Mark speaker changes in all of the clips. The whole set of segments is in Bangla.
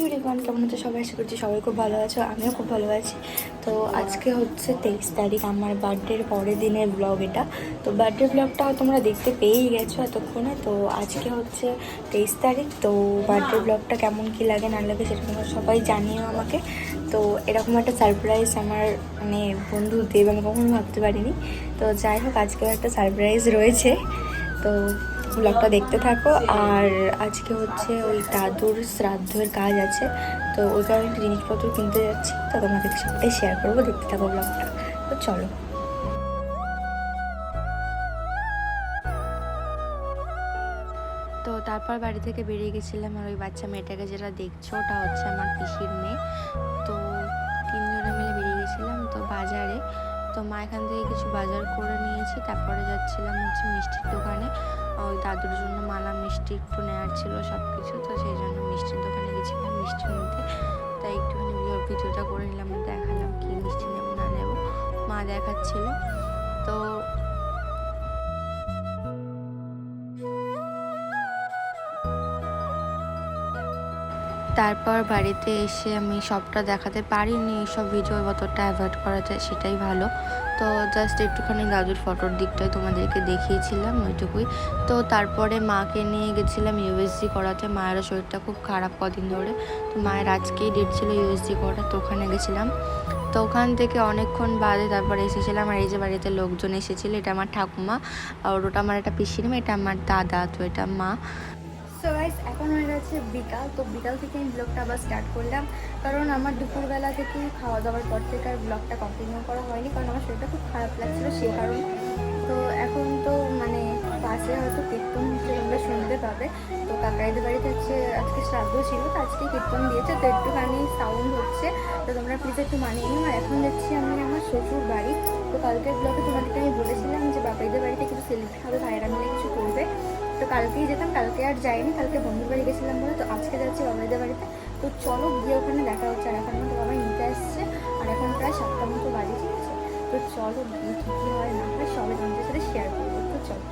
Speaker 1: এভরিওয়ান, কেমন আছো সবাই? আশা করছি সবাই খুব ভালো আছো, আমিও খুব ভালো আছি। তো আজকে হচ্ছে 23 তারিখ, আমার বার্থডের পরের দিনের ব্লগ এটা। তো বার্থডে ব্লগটা তোমরা দেখতে পেয়েই গেছো এতক্ষণে। তো আজকে হচ্ছে 23 তারিখ। তো বার্থডে ব্লগটা কেমন কী লাগে না লাগে সেটা তোমরা সবাই জানিও আমাকে। তো এরকম একটা সারপ্রাইজ আমার মানে বন্ধু দেব আমি কখনো ভাবতে পারিনি। তো যাই হোক, আজকেও একটা সারপ্রাইজ রয়েছে। তো ব্লগটা দেখতে থাকো। আর আজকে হচ্ছে ওই দাদুর শ্রাদ্ধের কাজ আছে, তো ওই কারণে জিনিসপত্র কিনতে যাচ্ছি। তো তোমাদের সবটাই শেয়ার করবো, দেখতে থাকো ব্লগটা। তো চলো। তো তারপর বাড়ি থেকে বেরিয়ে গেছিলাম। আর ওই বাচ্চা মেয়েটাকে যেটা দেখছো ওটা হচ্ছে আমার পিসির মেয়ে। তো তিনজনে মিলে বেরিয়ে গেছিলাম তো বাজারে। তো মা এখান থেকে কিছু বাজার করে নিয়েছি, তারপরে যাচ্ছিলাম হচ্ছে মিষ্টির দোকানে। ওই দাদুর জন্য মালা মিষ্টি একটু নেওয়ার ছিল সব কিছু, তো সেই জন্য মিষ্টির দোকানে গেছিলাম মিষ্টি নিতে। তাই একটুখানি ভিডিওটা করে নিলাম, দেখালাম কি মিষ্টি নেবো না নেবো, মা দেখাচ্ছিল। তো তারপর বাড়িতে এসে আমি সবটা দেখাতে পারিনি, সব ভিডিও অতটা অ্যাভয়েড করা যায় সেটাই ভালো। তো জাস্ট একটুখানি দাদুর ফটোর দিকটাই তোমাদেরকে দেখিয়েছিলাম, ওইটুকুই। তো তারপরে মাকে নিয়ে গেছিলাম ইউএসজি করাতে। মায়েরও শরীরটা খুব খারাপ কদিন ধরে। তো মায়ের আজকেই ডেট ছিল ইউএসজি করা, তো ওখানে গেছিলাম। তো ওখান থেকে অনেকক্ষণ বাদে তারপরে এসেছিলাম। আর এই যে বাড়িতে লোকজন এসেছিলো, এটা আমার ঠাকুমা, আর ওটা আমার একটা পিসির মেয়ে, এটা আমার দাদা, তো এটা মা। সো গাইস, এখন হয়ে গেছে বিকাল। তো বিকাল থেকে আমি ব্লগটা আবার স্টার্ট করলাম, কারণ আমার দুপুরবেলা থেকে খাওয়া দাওয়ার পর থেকে আর ব্লগটা কন্টিনিউ করা হয়নি, কারণ আমার শরীরটা খুব খারাপ লাগছিলো সেই কারণে। তো এখন তো মানে পাশে হয়তো কীর্তন হচ্ছে, তোমরা শুনতে পাবে। তো কাকাইদের বাড়িতে হচ্ছে আজকে শ্রাদ্ধ ছিল, তো আজকে কীর্তন দিয়েছে, তো একটুখানি সাউন্ড হচ্ছে, তো তোমরা প্লিজ একটু মানিয়ে নিও। আর এখন যাচ্ছি আমি আমার শ্বশুর বাড়ি। তো কালকের ব্লগে তোমাদেরকে আমি বলেছিলাম যে বাবাইদের বাড়িতে কিছু সেলিব্রেট হবে, ভাইয়েরা মিলে কিছু করবে। তো কালকেই যেতাম, কালকে আর যাইনি, কালকে বন্ধুর বাড়ি গেছিলাম বলে। তো আজকে যাচ্ছি বাবাইদের বাড়িতে। তো চলো গিয়ে ওখানে দেখা হচ্ছে। আর এখন মতো বাবাই নিতে আসছে, আর এখন প্রায় 7টা মতো বাড়ি, ঠিক আছে? তো চলো গিয়ে কী কী হয় না হয় সবাই তোমাদের সাথে শেয়ার করবো। তো চলো।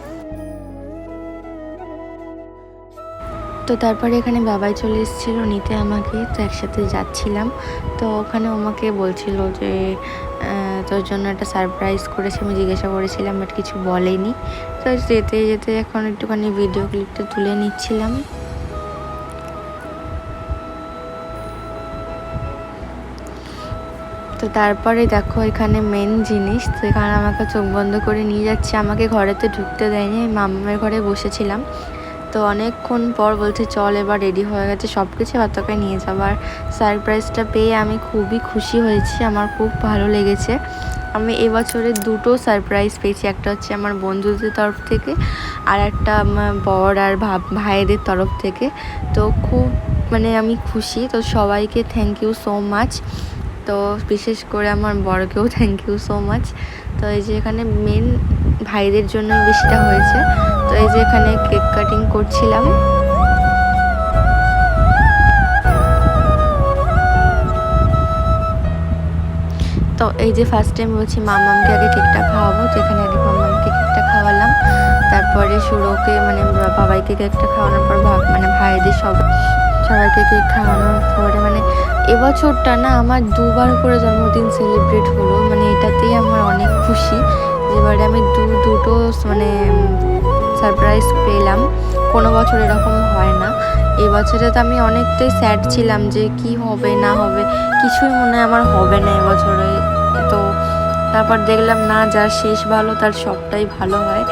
Speaker 1: তো তারপরে এখানে বাবাই চলে এসেছিলো নিতে আমাকে, তো একসাথে যাচ্ছিলাম। তো ওখানে আমাকে বলছিল যে তোর জন্য একটা সারপ্রাইজ করেছে। আমি জিজ্ঞাসা করেছিলাম, বাট কিছু বলেনি। তো যেতে যেতে এখন একটুখানি ভিডিও ক্লিপটা তুলে নিচ্ছিলাম। তো তারপরে দেখো এখানে মেন জিনিস, তো এখানে আমাকে চোখ বন্ধ করে নিয়ে যাচ্ছে, আমাকে ঘরেতে ঢুকতে দেয়নি। আমি মামার ঘরে বসেছিলাম। তো অনেকক্ষণ পর বলছে চল এবার রেডি হয়ে গেছে সব কিছু, আর তোকে নিয়ে যাবার। সারপ্রাইজটা পেয়ে আমি খুবই খুশি হয়েছি, আমার খুব ভালো লেগেছে। আমি এবছরে দুটো সারপ্রাইজ পেয়েছি, একটা হচ্ছে আমার বন্ধুদের তরফ থেকে, আর একটা আমার বর আর ভাইদের তরফ থেকে। তো খুব মানে আমি খুশি। তো সবাইকে থ্যাংক ইউ সো মাচ। তো বিশেষ করে আমার বরকেও থ্যাংক ইউ সো মাচ। তো এই যে এখানে মেন ভাইদের জন্য বেশিটা হয়েছে। তো এই যে এখানে কেক কাটিং করছিলাম। তো এই যে ফার্স্ট টাইম বলছি মামামকে আগে কেকটা খাওয়াবো, তো এখানে আগে মামামকে কেকটা খাওয়ালাম, তারপরে সুরোকে মানে বাবাইকে কেকটা খাওয়ানোর পর মানে ভাইদের সবাইকে কেক খাওয়ানোর পরে মানে এবছরটা না আমার 2বার করে জন্মদিন সেলিব্রেট হলো, মানে এটাতেই আমার অনেক খুশি। এবারে আমি দুটো মানে সারপ্রাইজ পেলাম, কোনো বছর এরকম হয় না। এবছরে তো আমি অনেকটাই স্যাড ছিলাম যে কি হবে না হবে, কিছুই মনে হয় আমার হবে না এবছরে। তো তারপর দেখলাম না, যার শেষ ভালো তার সবটাই ভালো হয়,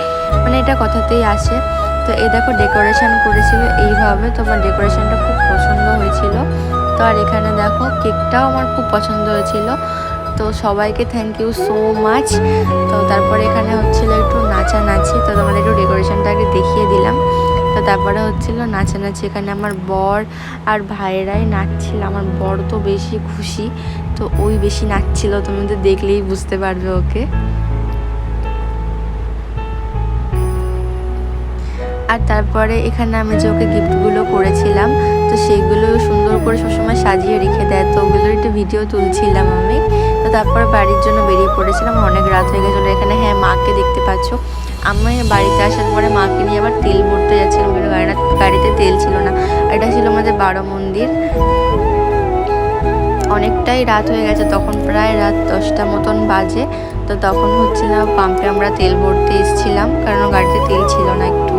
Speaker 1: মানে এটা কথাতেই আসে। তো এই দেখো ডেকোরেশন করেছিল এইভাবে, তো আমার ডেকোরেশনটা খুব পছন্দ হয়েছিল। তো আর এখানে দেখো কেকটাও আমার খুব পছন্দ হয়েছিল। তো সবাইকে থ্যাংক ইউ সো মাচ। তো তারপরে এখানে হচ্ছিল একটু নাচানাচি, তো তোমাদের একটু ডেকোরেশনটা আগে দেখিয়ে দিলাম। তো তারপরে হচ্ছিল নাচানাচি, এখানে আমার বর আর ভাইয়েরাই নাচছিল। আমার বর তো বেশি খুশি, তো ওই বেশি নাচছিল, তোমাদের দেখলেই বুঝতে পারবে ওকে। আর তারপরে এখানে আমি যে ওকে গিফটগুলো করেছিলাম, তো সেইগুলো সুন্দর করে সবসময় সাজিয়ে রেখে দেয়, তো ওগুলোর একটু ভিডিও তুলছিলাম আমি। তো তারপর বাড়ির জন্য বেরিয়ে পড়েছিলাম, অনেক রাত হয়ে গেছিলো। এখানে হ্যাঁ মাকে দেখতে পাচ্ছ, আমি বাড়িতে আসার পরে মাকে নিয়ে আবার তেল ভরতে যাচ্ছিলাম, কিন্তু গাড়িতে তেল ছিল না। এটা ছিল আমাদের বারো মন্দির। অনেকটাই রাত হয়ে গেছে, তখন প্রায় রাত 10টা মতন বাজে। তো তখন হচ্ছে না পাম্পে আমরা তেল ভরতে এসেছিলাম, কারণ গাড়িতে তেল ছিল না একটু।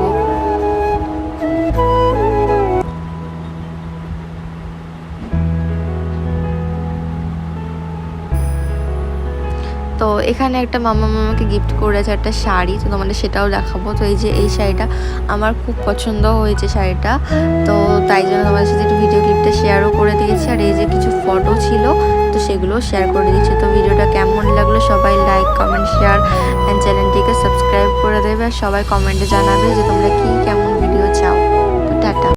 Speaker 1: তো এখানে একটা মামা মামাকে গিফট করেছে একটা শাড়ি, তো তোমাদের সেটাও দেখাবো। তো এই যে এই শাড়িটা আমার খুব পছন্দ হয়েছে শাড়িটা, তো তাই জন্য তোমাদের সাথে একটু ভিডিও ক্লিপটা শেয়ারও করে দিয়েছি। আর এই যে কিছু ফটো ছিল, তো সেগুলোও শেয়ার করে দিয়েছি। তো ভিডিওটা কেমন লাগলো সবাই লাইক কমেন্ট শেয়ার অ্যান্ড চ্যানেলটিকে সাবস্ক্রাইব করে দেবে। আর সবাই কমেন্টে জানাবে যে তোমরা কি কেমন ভিডিও চাও। তো টাটা।